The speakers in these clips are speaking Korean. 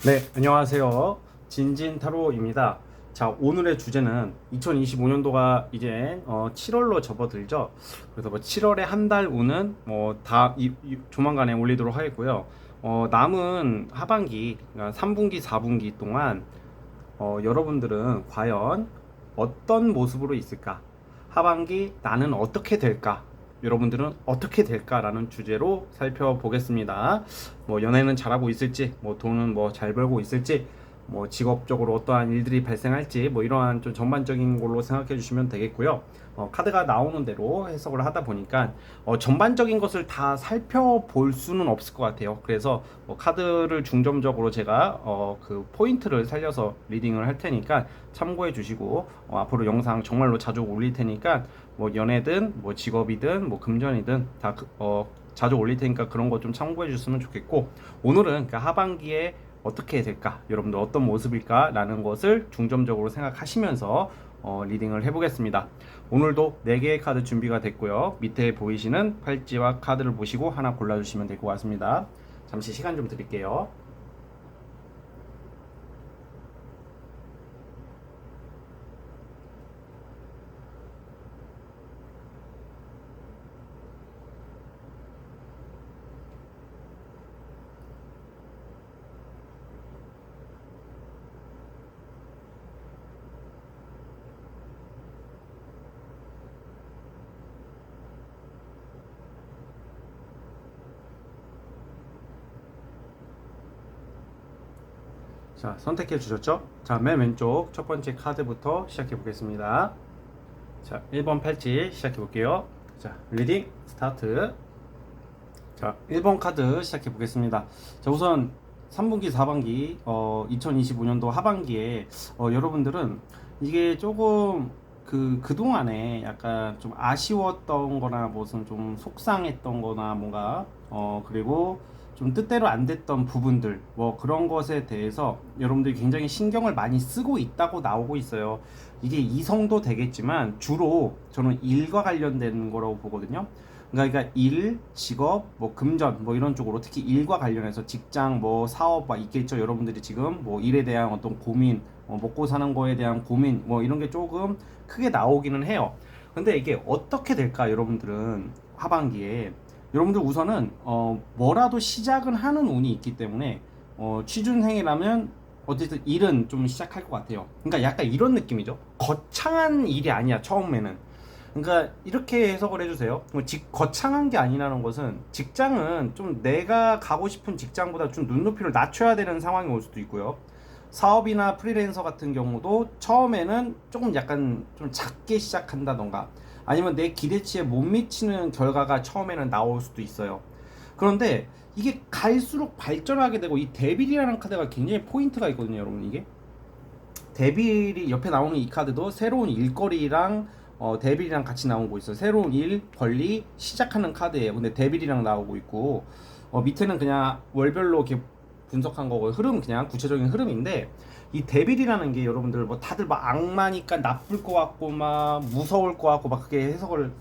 네, 안녕하세요. 진진타로입니다. 자, 오늘의 주제는 2025년도가 이제 7월로 접어들죠. 그래서 뭐 7월의 한 달 운은 조만간에 올리도록 하겠고요. 남은 하반기, 그러니까 3분기, 4분기 동안 여러분들은 과연 어떤 모습으로 있을까? 하반기 나는 어떻게 될까? 여러분들은 어떻게 될까라는 주제로 살펴보겠습니다. 뭐 연애는 잘하고 있을지, 뭐 돈은 뭐 잘 벌고 있을지, 뭐 직업적으로 어떠한 일들이 발생할지, 뭐 이러한 좀 전반적인 걸로 생각해 주시면 되겠고요. 카드가 나오는 대로 해석을 하다 보니까 전반적인 것을 다 살펴볼 수는 없을 것 같아요. 그래서 카드를 중점적으로 제가 그 포인트를 살려서 리딩을 할 테니까 참고해 주시고, 앞으로 영상 정말로 자주 올릴 테니까 뭐 연애든 뭐 직업이든 뭐 금전이든 다 자주 올릴 테니까 그런 거 좀 참고해 주셨으면 좋겠고, 오늘은 그 하반기에 어떻게 될까, 여러분들 어떤 모습일까 라는 것을 중점적으로 생각하시면서 리딩을 해보겠습니다. 오늘도 4개의 카드 준비가 됐고요. 밑에 보이시는 팔찌와 카드를 보시고 하나 골라주시면 될 것 같습니다. 잠시 시간 좀 드릴게요. 자, 선택해 주셨죠? 자, 맨 왼쪽 첫 번째 카드부터 시작해 보겠습니다. 자, 1번 팔찌 시작해 볼게요. 자, 리딩 스타트. 자, 1번 카드 시작해 보겠습니다. 자, 우선 3분기, 4분기, 2025년도 하반기에 여러분들은 이게 조금 그동안에 약간 좀 아쉬웠던 거나 무슨 좀 속상했던 거나 뭔가, 그리고 좀 뜻대로 안 됐던 부분들, 뭐 그런 것에 대해서 여러분들이 굉장히 신경을 많이 쓰고 있다고 나오고 있어요. 이게 이성도 되겠지만 주로 저는 일과 관련된 거라고 보거든요. 그러니까 일, 직업, 뭐 금전, 뭐 이런 쪽으로, 특히 일과 관련해서 직장, 뭐 사업 막 있겠죠. 여러분들이 지금 뭐 일에 대한 어떤 고민, 먹고 사는 거에 대한 고민, 뭐 이런 게 조금 크게 나오기는 해요. 근데 이게 어떻게 될까, 여러분들은 하반기에 여러분들 우선은 뭐라도 시작은 하는 운이 있기 때문에 취준생이라면 어쨌든 일은 좀 시작할 것 같아요. 그러니까 약간 이런 느낌이죠. 거창한 일이 아니야, 처음에는. 그러니까 이렇게 해석을 해주세요. 거창한 게 아니라는 것은 직장은 좀 내가 가고 싶은 직장보다 좀 눈높이를 낮춰야 되는 상황이 올 수도 있고요. 사업이나 프리랜서 같은 경우도 처음에는 조금 약간 좀 작게 시작한다던가, 아니면 내 기대치에 못 미치는 결과가 처음에는 나올 수도 있어요. 그런데 이게 갈수록 발전하게 되고, 이 데빌이라는 카드가 굉장히 포인트가 있거든요, 여러분. 이게 데빌이 옆에 나오는 이 카드도 새로운 일거리랑 데빌이랑 같이 나오고 있어요. 새로운 일, 권리 시작하는 카드예요. 근데 데빌이랑 나오고 있고, 밑에는 그냥 월별로 이렇게 분석한 거고, 흐름, 그냥 구체적인 흐름인데, 이 데빌이라는 게 여러분들 뭐 다들 막 악마니까 나쁠 것 같고 막 무서울 것 같고 막 그렇게 해석을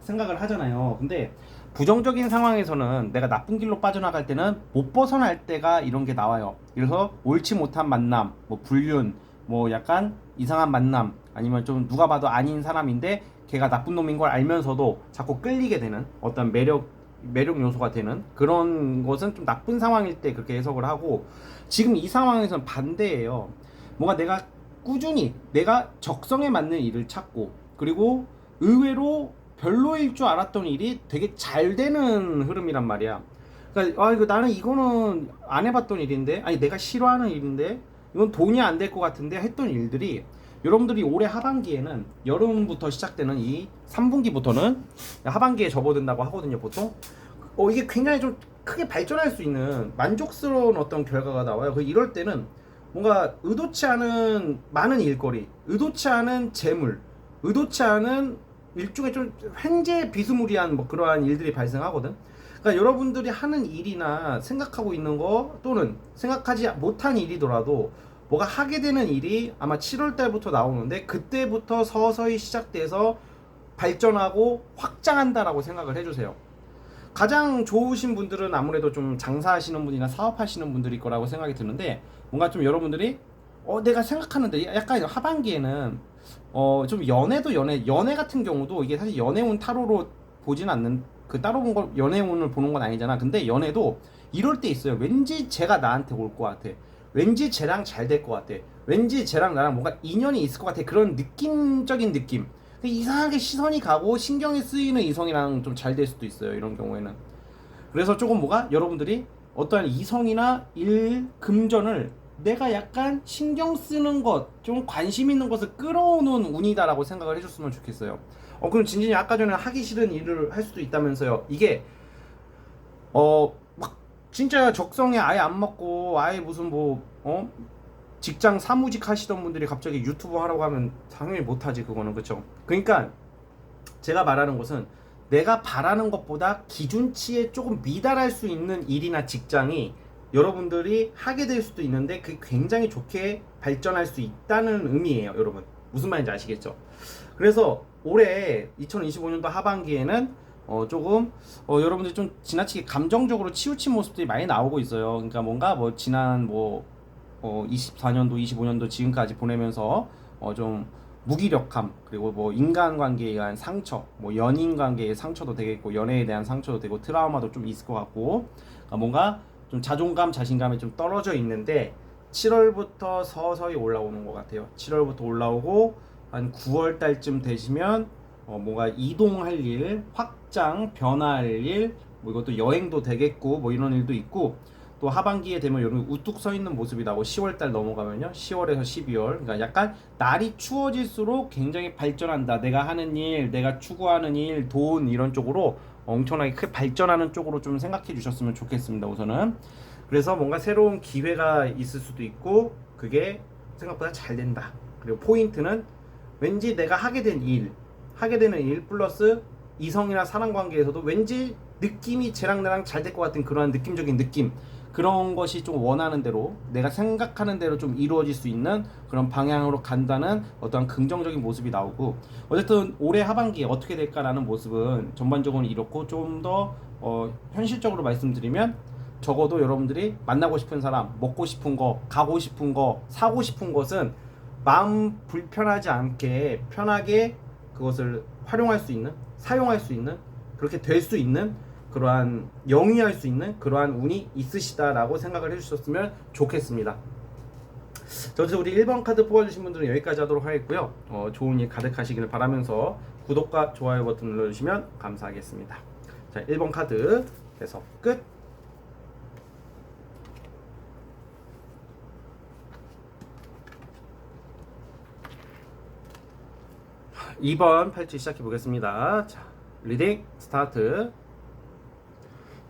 생각을 하잖아요. 근데 부정적인 상황에서는 내가 나쁜 길로 빠져나갈 때는 못 벗어날 때가 이런 게 나와요. 그래서 옳지 못한 만남, 뭐 불륜, 뭐 약간 이상한 만남, 아니면 좀 누가 봐도 아닌 사람인데 걔가 나쁜 놈인 걸 알면서도 자꾸 끌리게 되는 어떤 매력 요소가 되는 그런 것은 좀 나쁜 상황일 때 그렇게 해석을 하고, 지금 이 상황에서는 반대예요. 뭔가 내가 꾸준히 내가 적성에 맞는 일을 찾고, 그리고 의외로 별로일 줄 알았던 일이 되게 잘 되는 흐름이란 말이야. 그러니까 이거 나는 이거는 안 해봤던 일인데, 아니 내가 싫어하는 일인데, 이건 돈이 안 될 것 같은데 했던 일들이, 여러분들이 올해 하반기에는 여름부터 시작되는 이 3분기부터는 하반기에 접어든다고 하거든요, 보통. 이게 굉장히 좀 크게 발전할 수 있는 만족스러운 어떤 결과가 나와요. 이럴 때는 뭔가 의도치 않은 많은 일거리, 의도치 않은 재물, 의도치 않은 일종의 좀 횡재 비스무리한 뭐 그러한 일들이 발생하거든. 그러니까 여러분들이 하는 일이나 생각하고 있는 거, 또는 생각하지 못한 일이더라도 뭐가 하게 되는 일이 아마 7월 달부터 나오는데, 그때부터 서서히 시작돼서 발전하고 확장한다라고 생각을 해주세요. 가장 좋으신 분들은 아무래도 좀 장사하시는 분이나 사업하시는 분들일 거라고 생각이 드는데, 뭔가 좀 여러분들이 내가 생각하는데 약간 하반기에는 좀 연애 같은 경우도 이게 사실 연애운 타로로 보진 않는, 그 따로 본 걸 연애운을 보는 건 아니잖아. 근데 연애도 이럴 때 있어요. 왠지 쟤가 나한테 올 것 같아. 왠지 쟤랑 잘 될 것 같아. 왠지 쟤랑 나랑 뭔가 인연이 있을 것 같아. 그런 느낌적인 느낌. 이상하게 시선이 가고 신경이 쓰이는 이성이랑 좀 잘 될 수도 있어요. 이런 경우에는. 그래서 조금 뭐가 여러분들이 어떠한 이성이나 일, 금전을 내가 약간 신경 쓰는 것, 좀 관심 있는 것을 끌어오는 운이다라고 생각을 해줬으면 좋겠어요. 그럼 진진이 아까 전에 하기 싫은 일을 할 수도 있다면서요. 이게 막 진짜 적성에 아예 안 맞고 아예 무슨 직장 사무직 하시던 분들이 갑자기 유튜브 하라고 하면 당연히 못하지. 그거는. 그쵸? 그러니까 제가 말하는 것은 내가 바라는 것보다 기준치에 조금 미달할 수 있는 일이나 직장이 여러분들이 하게 될 수도 있는데 그게 굉장히 좋게 발전할 수 있다는 의미예요. 여러분 무슨 말인지 아시겠죠? 그래서 올해 2025년도 하반기에는 조금 여러분들이 좀 지나치게 감정적으로 치우친 모습들이 많이 나오고 있어요. 그러니까 뭔가 지난 24년도 25년도 지금까지 보내면서 좀 무기력함, 그리고 인간관계에 의한 상처, 연인관계의 상처도 되겠고 연애에 대한 상처도 되고 트라우마도 좀 있을 것 같고, 뭔가 좀 자존감, 자신감이 좀 떨어져 있는데 7월부터 서서히 올라오는 것 같아요. 7월부터 올라오고 한 9월 달쯤 되시면 뭔가 이동할 일, 확장, 변화할 일, 이것도 여행도 되겠고 이런 일도 있고, 또 하반기에 되면 여러분 우뚝 서 있는 모습이 나오고 10월 달 넘어가면요 10월에서 12월, 그러니까 약간 날이 추워질수록 굉장히 발전한다. 내가 하는 일, 내가 추구하는 일, 돈 이런 쪽으로 엄청나게 크게 발전하는 쪽으로 좀 생각해 주셨으면 좋겠습니다. 우선은 그래서 뭔가 새로운 기회가 있을 수도 있고 그게 생각보다 잘 된다. 그리고 포인트는 왠지 내가 하게 되는 일 플러스 이성이나 사람 관계에서도 왠지 느낌이 쟤랑 나랑 잘 될 것 같은 그러한 느낌적인 느낌, 그런 것이 좀 원하는 대로 내가 생각하는 대로 좀 이루어질 수 있는 그런 방향으로 간다는 어떠한 긍정적인 모습이 나오고, 어쨌든 올해 하반기에 어떻게 될까라는 모습은 전반적으로 이렇고, 좀 더 현실적으로 말씀드리면 적어도 여러분들이 만나고 싶은 사람, 먹고 싶은 거, 가고 싶은 거, 사고 싶은 것은 마음 불편하지 않게 편하게 그것을 활용할 수 있는, 사용할 수 있는, 그렇게 될 수 있는, 그러한 영위할 수 있는 그러한 운이 있으시다라고 생각을 해주셨으면 좋겠습니다. 저도 우리 1번 카드 뽑아주신 분들은 여기까지 하도록 하겠고요. 좋은 일 가득하시길 바라면서 구독과 좋아요 버튼 눌러주시면 감사하겠습니다. 자, 1번 카드 해석 끝. 2번 팔찌 시작해 보겠습니다. 자, 리딩 스타트.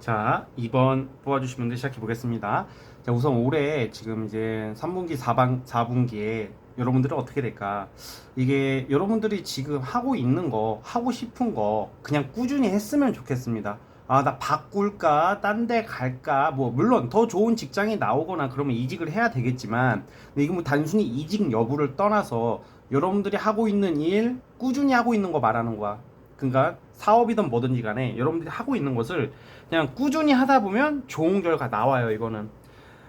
자, 2번 뽑아주신 분들 시작해 보겠습니다. 자, 우선 올해 지금 이제 3분기, 4분기에 여러분들은 어떻게 될까? 이게 여러분들이 지금 하고 있는 거, 하고 싶은 거 그냥 꾸준히 했으면 좋겠습니다. 나 바꿀까? 딴 데 갈까? 물론 더 좋은 직장이 나오거나 그러면 이직을 해야 되겠지만, 근데 이거 단순히 이직 여부를 떠나서 여러분들이 하고 있는 일, 꾸준히 하고 있는 거 말하는 거야. 그러니까 사업이든 뭐든지 간에 여러분들이 하고 있는 것을 그냥 꾸준히 하다 보면 좋은 결과 나와요. 이거는.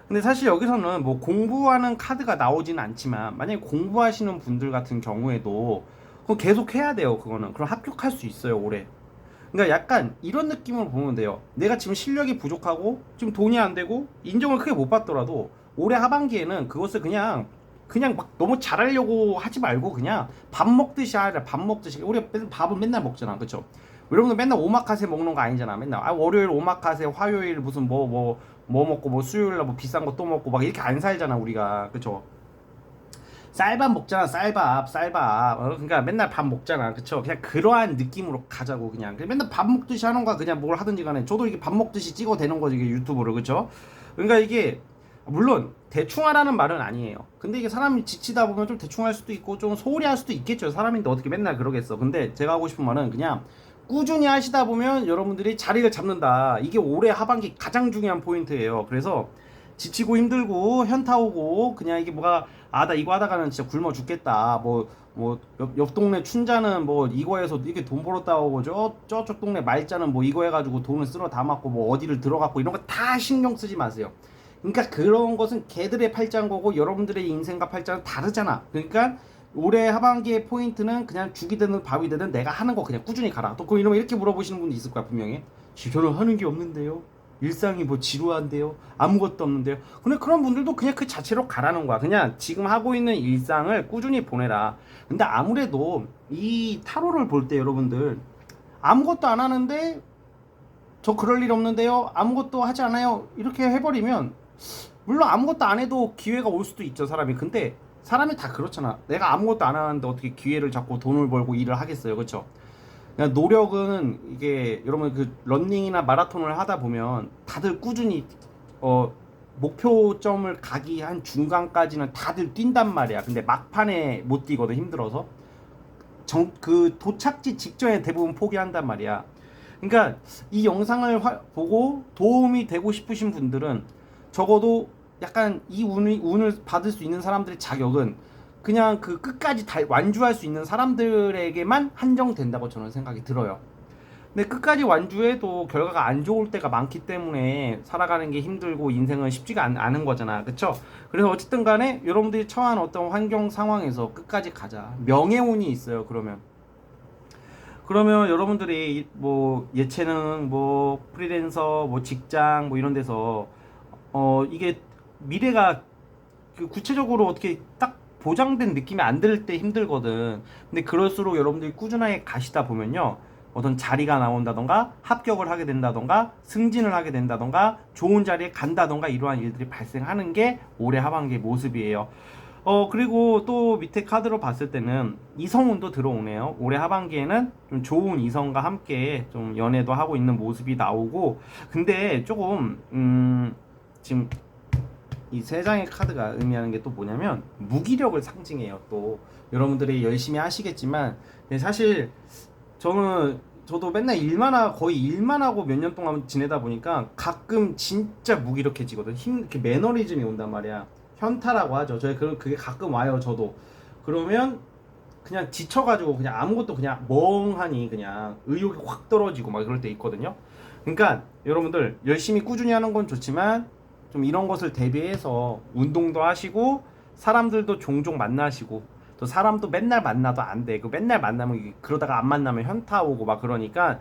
근데 사실 여기서는 공부하는 카드가 나오지는 않지만, 만약에 공부하시는 분들 같은 경우에도 그거 계속 해야 돼요. 그거는. 그럼 합격할 수 있어요. 올해. 그러니까 약간 이런 느낌으로 보면 돼요. 내가 지금 실력이 부족하고 지금 돈이 안 되고 인정을 크게 못 받더라도 올해 하반기에는 그것을 그냥 막 너무 잘하려고 하지 말고 그냥 밥 먹듯이 하라. 밥 먹듯이. 우리가 밥은 맨날 먹잖아. 그쵸? 여러분들 맨날 오마카세 먹는 거 아니잖아. 맨날 월요일 오마카세, 화요일 무슨 뭐 먹고 수요일 날 비싼 거 또 먹고 막 이렇게 안 살잖아 우리가. 그쵸? 쌀밥 먹잖아. 쌀밥. 그러니까 맨날 밥 먹잖아. 그쵸? 그냥 그러한 느낌으로 가자고. 그냥 맨날 밥 먹듯이 하는 거야. 그냥 뭘 하든지 간에. 저도 이게 밥 먹듯이 찍어대는 거지, 이게 유튜브를. 그쵸? 그러니까 이게 물론 대충 하라는 말은 아니에요. 근데 이게 사람이 지치다 보면 좀 대충 할 수도 있고 좀 소홀히 할 수도 있겠죠. 사람인데 어떻게 맨날 그러겠어. 근데 제가 하고 싶은 말은 그냥 꾸준히 하시다 보면 여러분들이 자리를 잡는다. 이게 올해 하반기 가장 중요한 포인트예요. 그래서 지치고 힘들고 현타 오고 그냥 이게 뭐가 나 이거 하다가는 진짜 굶어 죽겠다. 옆 동네 춘자는 뭐 이거에서 이게 돈 벌었다 오고 저쪽 동네 말자는 뭐 이거 해가지고 돈을 쓸어 담았고 뭐 어디를 들어갔고 이런 거 다 신경 쓰지 마세요. 그러니까 그런 것은 걔들의 팔짱거고 여러분들의 인생과 팔짱은 다르잖아. 그러니까 올해 하반기의 포인트는 그냥 죽이 되든 밥이 되든 내가 하는 거 그냥 꾸준히 가라. 또 이러면 이렇게 물어보시는 분도 있을 거야 분명히. 저는 하는 게 없는데요. 일상이 뭐 지루한데요. 아무것도 없는데요. 근데 그런 분들도 그냥 그 자체로 가라는 거야. 그냥 지금 하고 있는 일상을 꾸준히 보내라. 근데 아무래도 이 타로를 볼 때 여러분들 아무것도 안 하는데 저 그럴 일 없는데요. 아무것도 하지 않아요. 이렇게 해버리면 물론 아무것도 안 해도 기회가 올 수도 있죠 사람이. 근데 사람이 다 그렇잖아. 내가 아무것도 안 하는데 어떻게 기회를 잡고 돈을 벌고 일을 하겠어요. 그렇죠? 그냥 노력은 이게 여러분 그 런닝이나 마라톤을 하다 보면 다들 꾸준히 목표점을 가기 한 중간까지는 다들 뛴단 말이야. 근데 막판에 못 뛰거든 힘들어서. 그 도착지 직전에 대부분 포기한단 말이야. 그러니까 이 영상을 보고 도움이 되고 싶으신 분들은 적어도 약간 이 운을 받을 수 있는 사람들의 자격은 그냥 그 끝까지 완주할 수 있는 사람들에게만 한정된다고 저는 생각이 들어요. 근데 끝까지 완주해도 결과가 안 좋을 때가 많기 때문에 살아가는 게 힘들고 인생은 쉽지가 않은 거잖아. 그쵸? 그래서 어쨌든 간에 여러분들이 처한 어떤 환경 상황에서 끝까지 가자. 명예운이 있어요. 그러면 여러분들이 뭐 예체능, 뭐 프리랜서, 뭐 직장 뭐 이런 데서 이게 미래가 그 구체적으로 어떻게 딱 보장된 느낌이 안 들 때 힘들거든. 근데 그럴수록 여러분들이 꾸준하게 가시다 보면요. 어떤 자리가 나온다던가 합격을 하게 된다던가 승진을 하게 된다던가 좋은 자리에 간다던가 이러한 일들이 발생하는 게 올해 하반기의 모습이에요. 그리고 또 밑에 카드로 봤을 때는 이성운도 들어오네요. 올해 하반기에는 좀 좋은 이성과 함께 좀 연애도 하고 있는 모습이 나오고, 근데 조금 지금 이 세 장의 카드가 의미하는 게 또 뭐냐면 무기력을 상징해요. 또 여러분들이 열심히 하시겠지만 사실 저도 맨날 거의 일만 하고 몇 년 동안 지내다 보니까 가끔 진짜 무기력해지거든. 이렇게 매너리즘이 온단 말이야. 현타라고 하죠. 그게 가끔 와요. 저도. 그러면 그냥 지쳐가지고 그냥 아무것도 그냥 멍하니 그냥 의욕이 확 떨어지고 막 그럴 때 있거든요. 그러니까 여러분들 열심히 꾸준히 하는 건 좋지만 좀 이런 것을 대비해서 운동도 하시고 사람들도 종종 만나시고, 또 사람도 맨날 만나도 안 돼. 맨날 만나면 그러다가 안 만나면 현타 오고 막 그러니까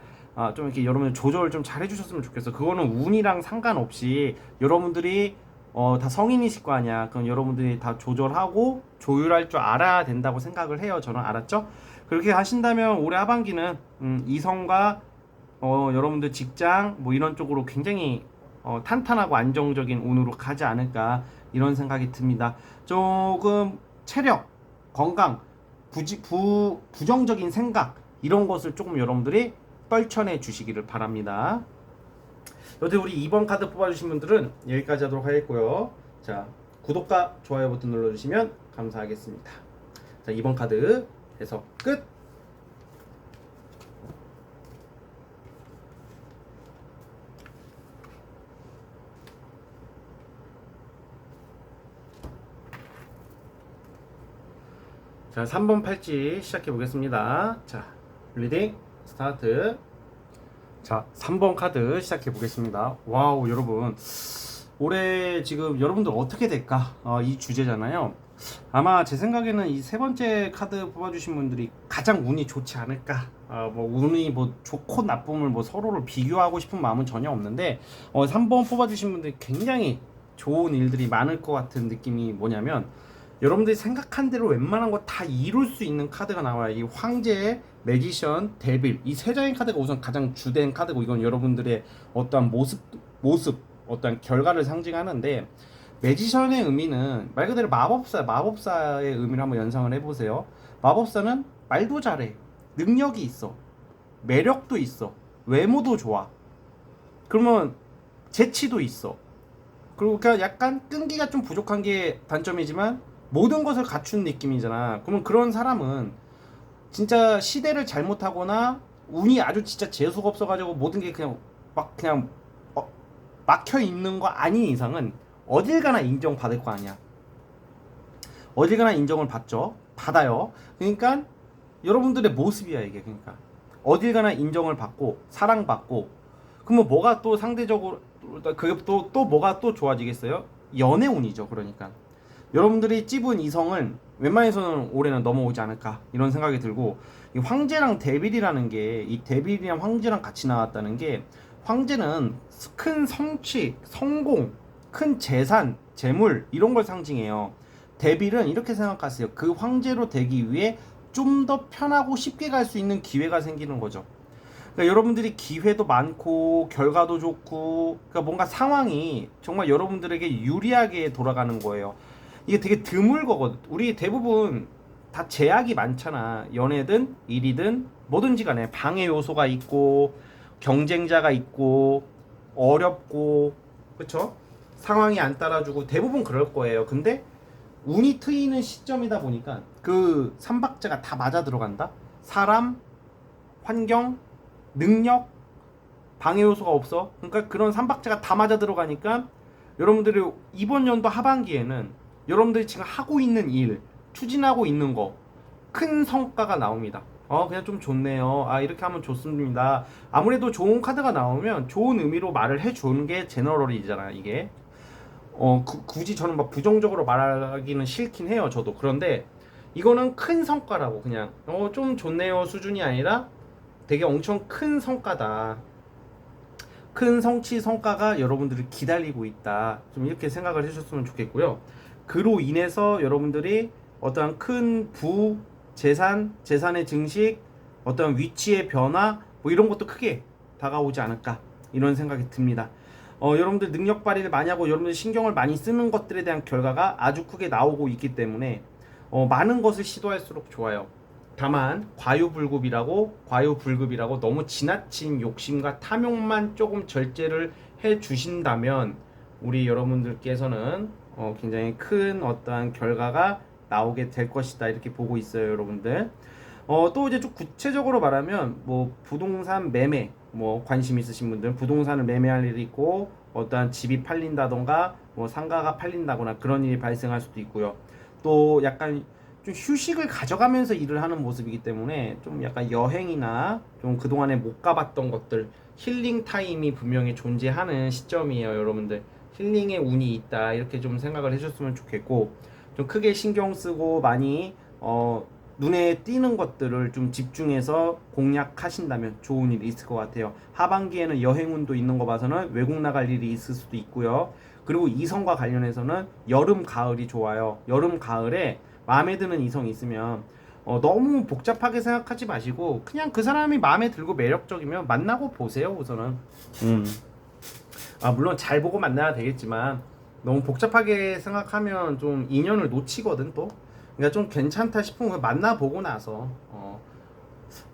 좀 이렇게 여러분들 조절 좀 잘 해주셨으면 좋겠어. 그거는 운이랑 상관없이 여러분들이 다 성인이실 거 아니야. 그럼 여러분들이 다 조절하고 조율할 줄 알아야 된다고 생각을 해요. 저는. 알았죠? 그렇게 하신다면 올해 하반기는 이성과 여러분들 직장 뭐 이런 쪽으로 굉장히 탄탄하고 안정적인 운으로 가지 않을까 이런 생각이 듭니다. 조금 체력, 건강, 부정적인 생각 이런 것을 조금 여러분들이 떨쳐내 주시기를 바랍니다. 여튼 우리 2번 카드 뽑아주신 분들은 여기까지 하도록 하겠고요. 자, 구독과 좋아요 버튼 눌러주시면 감사하겠습니다. 자, 2번 카드 해석 끝! 자, 3번 팔찌 시작해 보겠습니다. 자, 리딩 스타트. 자, 3번 카드 시작해 보겠습니다. 와우, 여러분 올해 지금 여러분들 어떻게 될까? 이 주제잖아요. 아마 제 생각에는 이 세 번째 카드 뽑아주신 분들이 가장 운이 좋지 않을까. 뭐 운이 뭐 좋고 나쁨을 뭐 서로를 비교하고 싶은 마음은 전혀 없는데 3번 뽑아주신 분들이 굉장히 좋은 일들이 많을 것 같은 느낌이 뭐냐면, 여러분들이 생각한 대로 웬만한 거 다 이룰 수 있는 카드가 나와요. 이 황제, 매지션, 데빌 이 세 장의 카드가 우선 가장 주된 카드고, 이건 여러분들의 어떠한 모습 어떠한 결과를 상징하는데, 매지션의 의미는 말 그대로 마법사의 의미를 한번 연상을 해보세요. 마법사는 말도 잘해, 능력이 있어, 매력도 있어, 외모도 좋아, 그러면 재치도 있어. 그리고 그냥 약간 끈기가 좀 부족한 게 단점이지만 모든 것을 갖춘 느낌이잖아. 그러면 그런 사람은 진짜 시대를 잘못하거나 운이 아주 진짜 재수가 없어가지고 모든 게 그냥 막혀 있는 거 아닌 이상은 어딜 가나 인정받을 거 아니야. 어딜 가나 인정을 받죠. 받아요. 그러니까 여러분들의 모습이야 이게. 그러니까 어딜 가나 인정을 받고 사랑받고, 그러면 뭐가 또 상대적으로 그게 또 뭐가 또 좋아지겠어요? 연애운이죠. 그러니까 여러분들이 찝은 이성은 웬만해서는 올해는 넘어오지 않을까 이런 생각이 들고, 이 황제랑 데빌이라는 게, 이 데빌이랑 황제랑 같이 나왔다는 게, 황제는 큰 성취, 성공, 큰 재산, 재물 이런 걸 상징해요. 데빌은 이렇게 생각하세요. 그 황제로 되기 위해 좀 더 편하고 쉽게 갈 수 있는 기회가 생기는 거죠. 그러니까 여러분들이 기회도 많고 결과도 좋고, 그러니까 뭔가 상황이 정말 여러분들에게 유리하게 돌아가는 거예요. 이게 되게 드물 거거든. 우리 대부분 다 제약이 많잖아. 연애든 일이든 뭐든지 간에 방해 요소가 있고 경쟁자가 있고 어렵고, 그쵸? 상황이 안 따라주고 대부분 그럴 거예요. 근데 운이 트이는 시점이다 보니까 그 삼박자가 다 맞아 들어간다. 사람, 환경, 능력, 방해 요소가 없어. 그러니까 그런 삼박자가 다 맞아 들어가니까 여러분들이 이번 연도 하반기에는 여러분들이 지금 하고 있는 일, 추진하고 있는 거 큰 성과가 나옵니다. 그냥 좀 좋네요. 이렇게 하면 좋습니다. 아무래도 좋은 카드가 나오면 좋은 의미로 말을 해주는 게 제너럴이잖아 이게. 굳이 저는 막 부정적으로 말하기는 싫긴 해요 저도. 그런데 이거는 큰 성과라고, 그냥 좀 좋네요 수준이 아니라 되게 엄청 큰 성과다, 큰 성취 성과가 여러분들을 기다리고 있다, 좀 이렇게 생각을 해주셨으면 좋겠고요. 그로 인해서 여러분들이 어떠한 큰 재산, 재산의 증식, 어떤 위치의 변화 뭐 이런 것도 크게 다가오지 않을까 이런 생각이 듭니다. 여러분들 능력 발휘를 많이 하고 여러분들 신경을 많이 쓰는 것들에 대한 결과가 아주 크게 나오고 있기 때문에 많은 것을 시도할수록 좋아요. 다만 과유불급이라고 너무 지나친 욕심과 탐욕만 조금 절제를 해 주신다면 우리 여러분들께서는 굉장히 큰 어떠한 결과가 나오게 될 것이다 이렇게 보고 있어요 여러분들. 또 이제 좀 구체적으로 말하면 뭐 부동산 매매, 뭐 관심 있으신 분들 부동산을 매매할 일이 있고 어떠한 집이 팔린다던가 뭐 상가가 팔린다거나 그런 일이 발생할 수도 있고요. 또 약간 좀 휴식을 가져가면서 일을 하는 모습이기 때문에 좀 약간 여행이나 좀 그동안에 못 가봤던 것들, 힐링 타임이 분명히 존재하는 시점이에요 여러분들. 힐링의 운이 있다 이렇게 좀 생각을 해줬으면 좋겠고, 좀 크게 신경 쓰고 많이 눈에 띄는 것들을 좀 집중해서 공략하신다면 좋은 일이 있을 것 같아요. 하반기에는 여행운도 있는 거 봐서는 외국 나갈 일이 있을 수도 있고요. 그리고 이성과 관련해서는 여름 가을이 좋아요. 여름 가을에 마음에 드는 이성이 있으면 너무 복잡하게 생각하지 마시고 그냥 그 사람이 마음에 들고 매력적이면 만나고 보세요 우선은. 물론 잘 보고 만나야 되겠지만 너무 복잡하게 생각하면 좀 인연을 놓치거든 또. 그러니까 좀 괜찮다 싶으면 만나보고 나서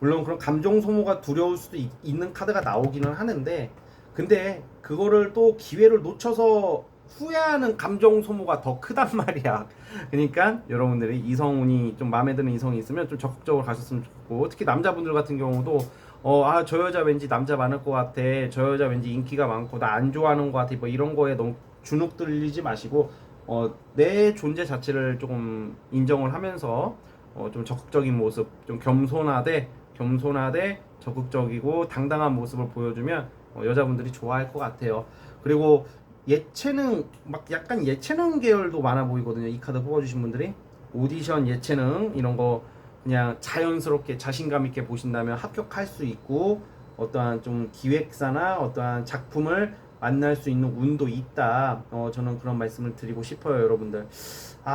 물론 그런 감정 소모가 두려울 수도 있는 카드가 나오기는 하는데, 근데 그거를 또 기회를 놓쳐서 후회하는 감정 소모가 더 크단 말이야. 그러니까 여러분들이 이성운이 좀 마음에 드는 이성이 있으면 좀 적극적으로 가셨으면 좋겠고, 특히 남자분들 같은 경우도 저 여자 왠지 남자 많을 것 같아, 저 여자 왠지 인기가 많고 나 안 좋아하는 것 같아, 뭐 이런 거에 너무 주눅 들리지 마시고 내 존재 자체를 조금 인정을 하면서 좀 적극적인 모습, 좀 겸손하되 적극적이고 당당한 모습을 보여주면 여자분들이 좋아할 것 같아요. 그리고 예체능, 막 약간 예체능 계열도 많아 보이거든요 이 카드 뽑아주신 분들이. 오디션 예체능 이런 거 그냥 자연스럽게 자신감 있게 보신다면 합격할 수 있고, 어떠한 좀 기획사나 어떠한 작품을 만날 수 있는 운도 있다. 저는 그런 말씀을 드리고 싶어요 여러분들.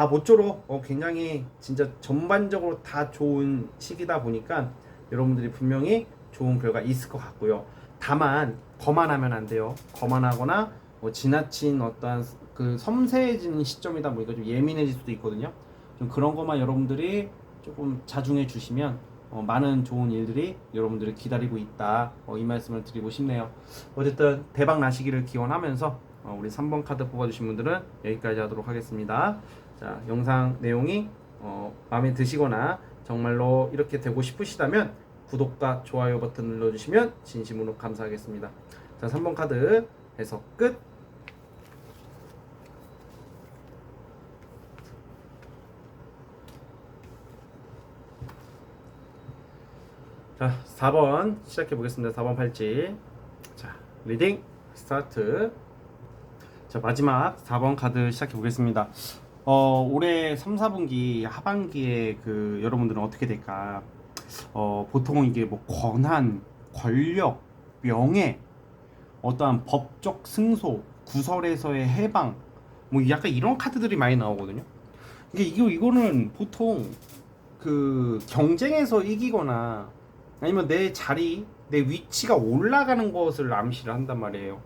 모쪼록 굉장히 진짜 전반적으로 다 좋은 시기다 보니까 여러분들이 분명히 좋은 결과 있을 것 같고요. 다만 거만하면 안 돼요. 거만하거나 지나친 어떠한 그 섬세해지는 시점이다 보니까 좀 예민해질 수도 있거든요. 좀 그런 것만 여러분들이 조금 자중해 주시면 많은 좋은 일들이 여러분들을 기다리고 있다, 이 말씀을 드리고 싶네요. 어쨌든 대박 나시기를 기원하면서 우리 3번 카드 뽑아주신 분들은 여기까지 하도록 하겠습니다. 자, 영상 내용이 마음에 드시거나 정말로 이렇게 되고 싶으시다면 구독과 좋아요 버튼 눌러주시면 진심으로 감사하겠습니다. 자, 3번 카드 해석 끝. 자, 4번 시작해 보겠습니다. 4번 팔찌. 자, 리딩 스타트. 자, 마지막 4번 카드 시작해 보겠습니다. 올해 3, 4분기 하반기에 그 여러분들은 어떻게 될까? 보통 이게 뭐 권한, 권력, 명예, 어떠한 법적 승소, 구설에서의 해방, 뭐 약간 이런 카드들이 많이 나오거든요. 이거는 보통 그 경쟁에서 이기거나 아니면 내 자리, 내 위치가 올라가는 것을 암시를 한단 말이에요.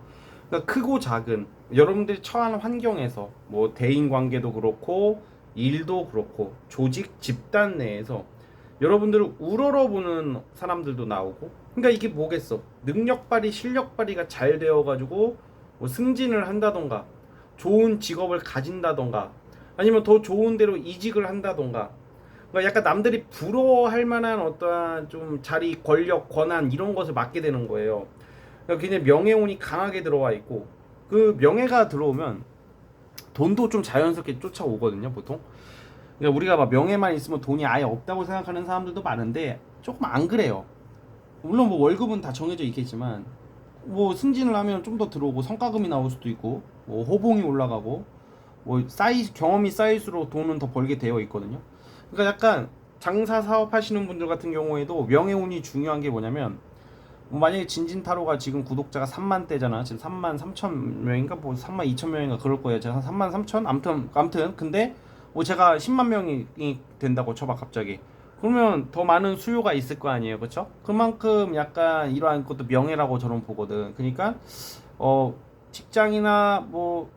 그러니까 크고 작은 여러분들이 처한 환경에서 뭐 대인 관계도 그렇고 일도 그렇고 조직 집단 내에서 여러분들을 우러러보는 사람들도 나오고, 그러니까 이게 뭐겠어, 능력 발휘 실력 발휘가 잘 되어 가지고 뭐 승진을 한다던가 좋은 직업을 가진다던가 아니면 더 좋은 데로 이직을 한다던가, 그러니까 약간 남들이 부러워할 만한 어떠한 좀 자리, 권력, 권한 이런 것을 맡게 되는 거예요. 그러니까 굉장히 명예운이 강하게 들어와 있고, 그 명예가 들어오면 돈도 좀 자연스럽게 쫓아오거든요, 보통. 그러니까 우리가 막 명예만 있으면 돈이 아예 없다고 생각하는 사람들도 많은데 조금 안 그래요. 물론 뭐 월급은 다 정해져 있겠지만 뭐 승진을 하면 좀 더 들어오고 성과금이 나올 수도 있고 뭐 호봉이 올라가고 뭐 경험이 쌓일수록 돈은 더 벌게 되어 있거든요. 그러니까 약간 장사 사업 하시는 분들 같은 경우에도 명예운이 중요한 게 뭐냐면, 뭐 만약에 진진타로가 지금 구독자가 3만 대잖아. 지금 3만 3천 명인가 뭐 3만 2천 명인가 그럴 거예요. 제가 3만 3천 아무튼 근데 뭐 제가 10만 명이 된다고 쳐봐 갑자기. 그러면 더 많은 수요가 있을 거 아니에요, 그렇죠? 그만큼 약간 이러한 것도 명예라고 저는 보거든. 그러니까 직장이나 뭐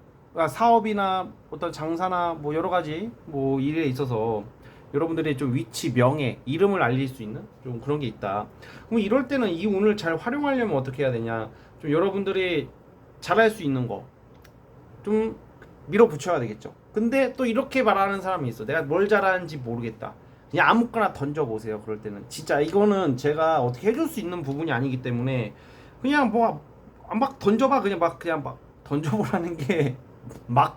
사업이나 어떤 장사나 뭐 여러 가지 뭐 일에 있어서 여러분들의 좀 위치, 명예, 이름을 알릴 수 있는 좀 그런 게 있다. 그럼 이럴 때는 이 운을 잘 활용하려면 어떻게 해야 되냐? 좀 여러분들이 잘할 수 있는 거 좀 밀어붙여야 되겠죠. 근데 또 이렇게 말하는 사람이 있어. 내가 뭘 잘하는지 모르겠다. 그냥 아무거나 던져보세요. 그럴 때는 진짜 이거는 제가 어떻게 해줄 수 있는 부분이 아니기 때문에 그냥 뭐 막 던져봐. 그냥 막 던져보라는 게 막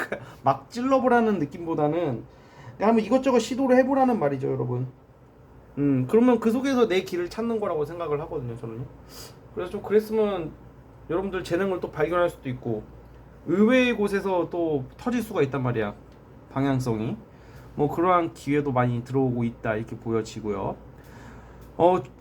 찔러보라는 느낌보다는 그냥 한번 이것저것 시도를 해보라는 말이죠, 여러분. 그러면 그 속에서 내 길을 찾는 거라고 생각을 하거든요, 저는요. 그래서 좀 그랬으면 여러분들 재능을 또 발견할 수도 있고 의외의 곳에서 또 터질 수가 있단 말이야, 방향성이. 뭐 그러한 기회도 많이 들어오고 있다 이렇게 보여지고요.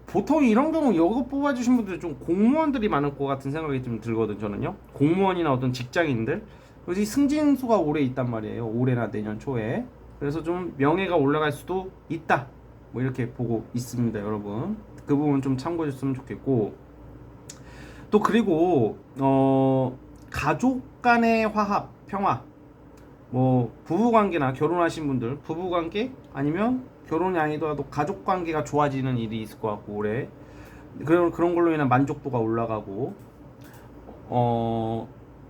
보통 이런 경우 이거 뽑아주신 분들 좀 공무원들이 많을 것 같은 생각이 좀 들거든, 저는요. 공무원이나 어떤 직장인들. 그래서 승진수가 올해 있단 말이에요, 올해나 내년 초에. 그래서 좀 명예가 올라갈 수도 있다, 뭐 이렇게 보고 있습니다, 여러분. 그 부분 좀 참고해 줬으면 좋겠고, 또 그리고 가족 간의 화합, 평화, 뭐 부부관계나 결혼하신 분들 부부관계 아니면 결혼이 아니더라도 가족관계가 좋아지는 일이 있을 것 같고, 올해 그런 걸로 인한 만족도가 올라가고,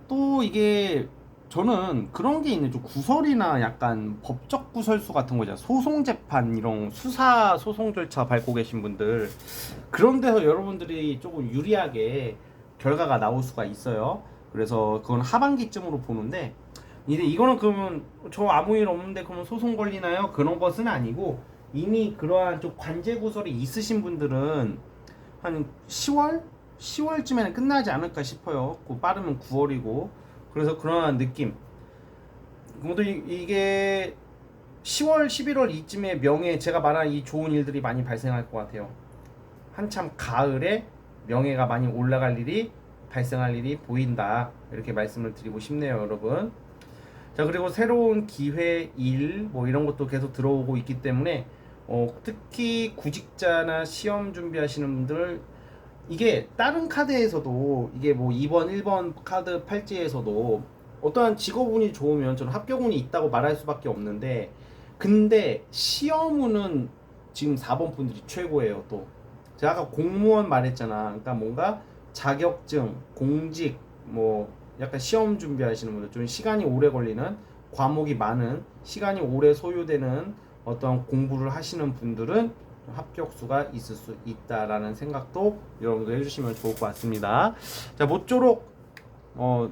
또 이게 저는 그런 게 있는, 좀 구설이나 약간 법적 구설수 같은 거잖아. 소송 재판 이런 수사 소송 절차 밟고 계신 분들, 그런 데서 여러분들이 조금 유리하게 결과가 나올 수가 있어요. 그래서 그건 하반기쯤으로 보는데, 이제 이거는 그러면 저 아무 일 없는데 그러면 소송 걸리나요? 그런 것은 아니고, 이미 그러한 좀 관제 구설이 있으신 분들은 한 10월쯤에는 끝나지 않을까 싶어요. 빠르면 9월이고. 그래서 그러한 느낌. 모두 이게 10월, 11월 이쯤에 제가 말한 이 좋은 일들이 많이 발생할 것 같아요. 한참 가을에 명예가 많이 올라갈 일이, 발생할 일이 보인다, 이렇게 말씀을 드리고 싶네요, 여러분. 자, 그리고 새로운 기회, 일, 뭐 이런 것도 계속 들어오고 있기 때문에 특히 구직자나 시험 준비하시는 분들, 이게 다른 카드에서도, 이게 뭐 2번, 1번 카드 팔찌에서도 어떠한 직업운이 좋으면 저는 합격운이 있다고 말할 수밖에 없는데, 근데 시험운은 지금 4번 분들이 최고예요. 또 제가 아까 공무원 말했잖아. 그러니까 뭔가 자격증, 공직, 뭐 약간 시험 준비하시는 분들, 좀 시간이 오래 걸리는, 과목이 많은, 시간이 오래 소요되는 어떤 공부를 하시는 분들은 합격수가 있을 수 있다라는 생각도 여러분들 해주시면 좋을 것 같습니다. 자, 모쪼록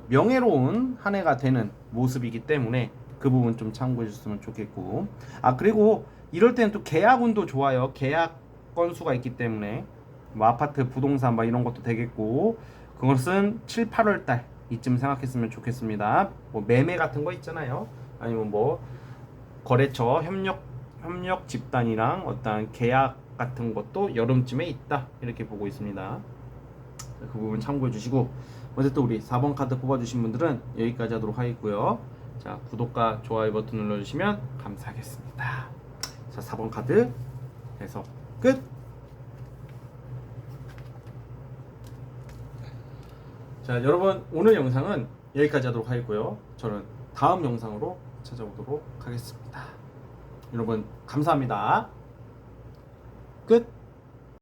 명예로운 한 해가 되는 모습이기 때문에 그 부분 좀 참고해 주셨으면 좋겠고, 그리고 이럴 때는 또 계약운도 좋아요. 계약 건수가 있기 때문에 뭐 아파트 부동산 뭐 이런 것도 되겠고, 그것은 7, 8월 달 이쯤 생각했으면 좋겠습니다. 뭐 매매 같은 거 있잖아요. 아니면 뭐 거래처 협력 집단이랑 어떤 계약 같은 것도 여름쯤에 있다 이렇게 보고 있습니다. 그 부분 참고해 주시고, 어쨌든 우리 4번 카드 뽑아주신 분들은 여기까지 하도록 하겠고요. 자, 구독과 좋아요 버튼 눌러주시면 감사하겠습니다. 자, 4번 카드 해서 끝. 자, 여러분 오늘 영상은 여기까지 하도록 하겠고요. 저는 다음 영상으로 찾아오도록 하겠습니다. 여러분 감사합니다. 끝.